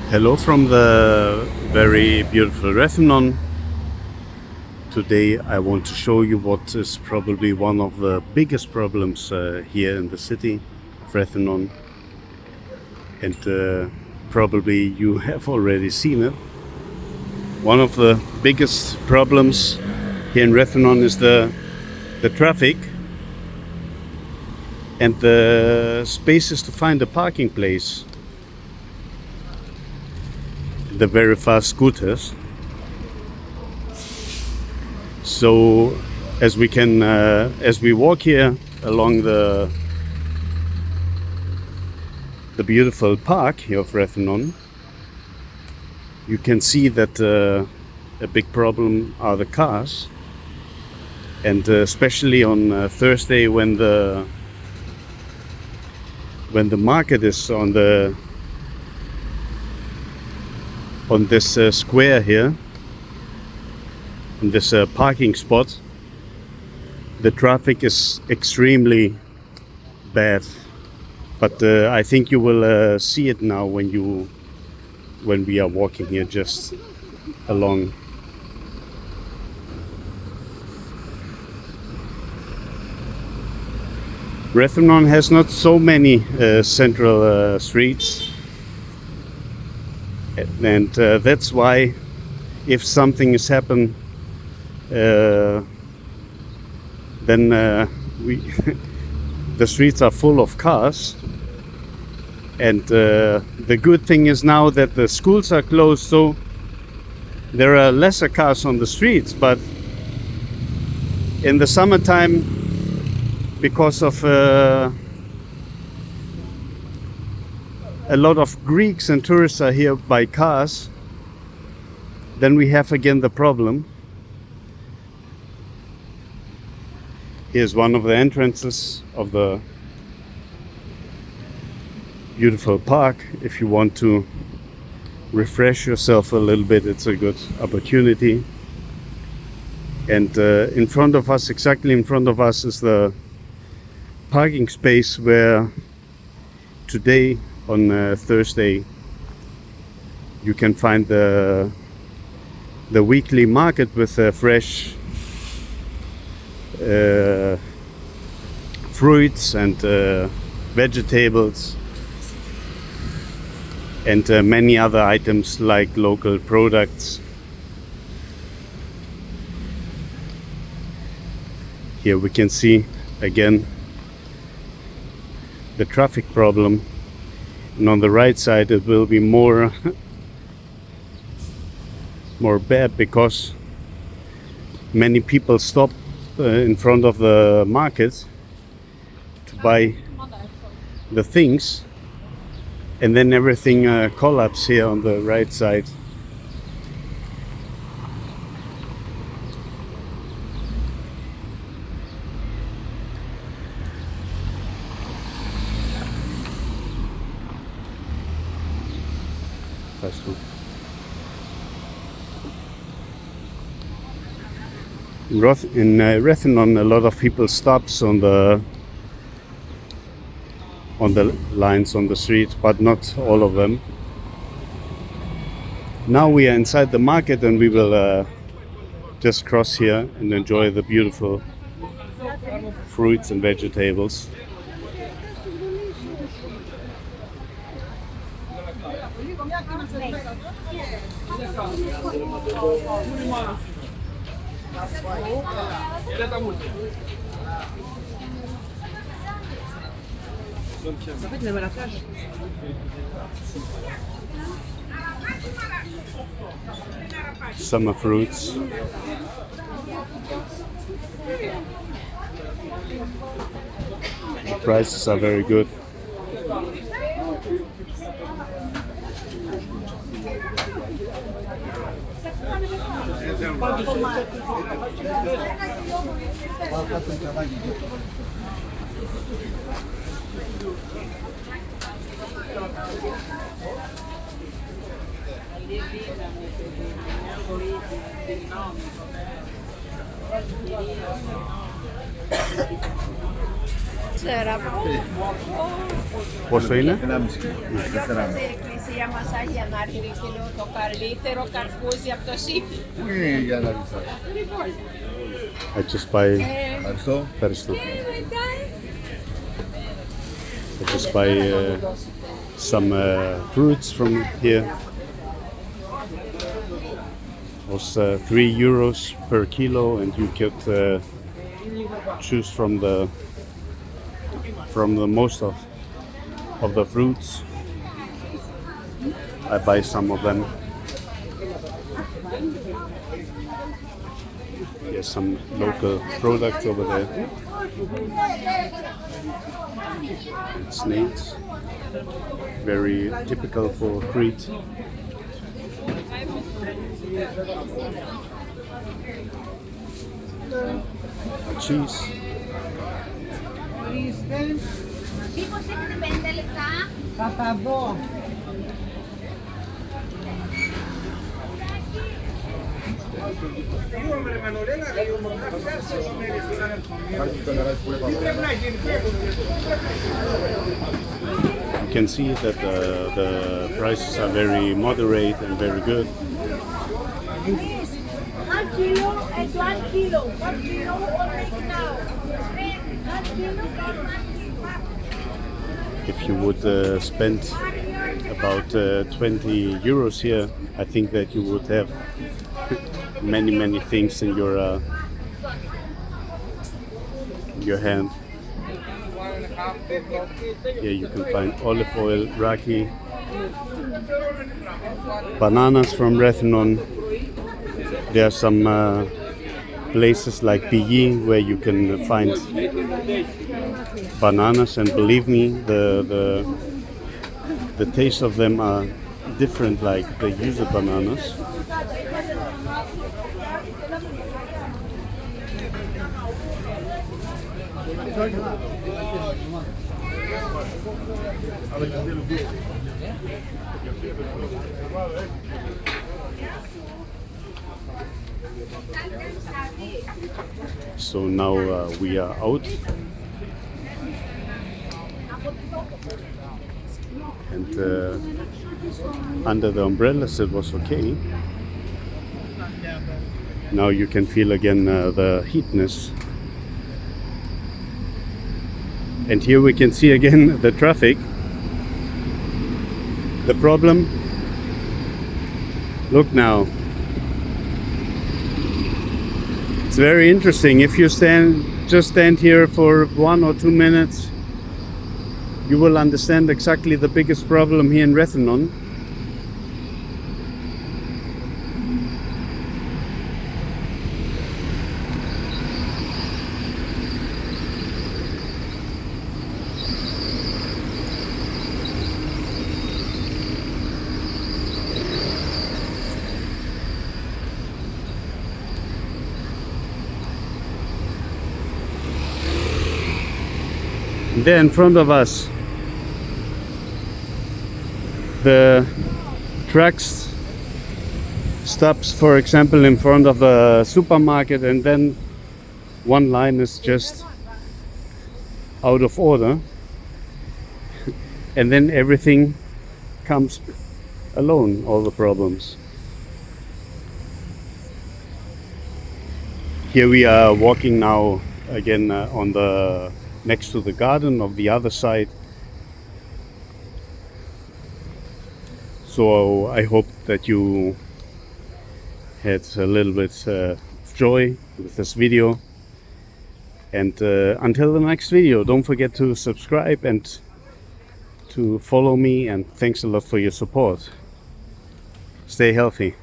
Hello from the very beautiful Rethymno. Today I want to show you what is probably one of the biggest problems here in the city of Rethymno, and probably you have already seen it. One of the biggest problems here in Rethymno is the traffic and the spaces to find a parking place. The very fast scooters. So as we walk here along the beautiful park here of Rethymno, you can see that a big problem are the cars, and especially on Thursday when the market is on this square here, on this parking spot, the traffic is extremely bad. But I think you will see it now when we are walking here just along. Rethymno has not so many central streets. And that's why if something has happened, then the streets are full of cars. And the good thing is now that the schools are closed, so there are lesser cars on the streets. But in the summertime, because of a lot of Greeks and tourists are here by cars, then we have again the problem. Here's one of the entrances of the beautiful park. If you want to refresh yourself a little bit, it's a good opportunity. And in front of us, exactly in front of us, is the parking space where today on Thursday you can find the weekly market with fresh fruits and vegetables and many other items like local products. Here we can see again the traffic problem. And on the right side it will be more bad because many people stop in front of the market to buy the things, and then everything collapses here on the right side. In Rethymno, a lot of people stops on the lines on the street, but not all of them. Now we are inside the market, and we will just cross here and enjoy the beautiful fruits and vegetables. En fait, même à la plage. Summer fruits. The prices are very good. 4. Πόσο είναι? 1,5 κιλό. Η εκκλησία μας Άγια να έρθει το καλύτερο καρπούζι από το σύμπι. Πού είναι για να ρίξω. I just buy. Ευχαριστώ. Ευχαριστώ. I just buy some fruits from here. It was €3 per kilo, and you could choose from the most of the fruits. I buy some of them. Here's some local products over there. It's neat. Very typical for Crete. Cheese. Μήπως έχετε 50 λεπτά? Θα τα δω. You can see that the prices are very moderate and very good. 1 kilo and 1 kilo. 1 kilo or make now. 1 kilo from 1 If you would spend about €20 here, I think that you would have many things in your hand. Here you can find olive oil, raki, bananas from Rethymno. There are some places like Pigi where you can find bananas, and believe me, the taste of them are different, like the usual bananas. So now we are out, and under the umbrellas it was okay. Now you can feel again the heatness. And here we can see again the traffic. The problem, look now. It's very interesting. If you just stand here for 1 or 2 minutes, you will understand exactly the biggest problem here in Rethymno. There in front of us, the trucks stops, for example, in front of a supermarket, and then one line is just out of order, and then everything comes alone, all the problems. Here we are walking now again on the next to the garden of the other side. So I hope that you had a little bit of joy with this video, and until the next video, don't forget to subscribe and to follow me, and thanks a lot for your support. Stay healthy.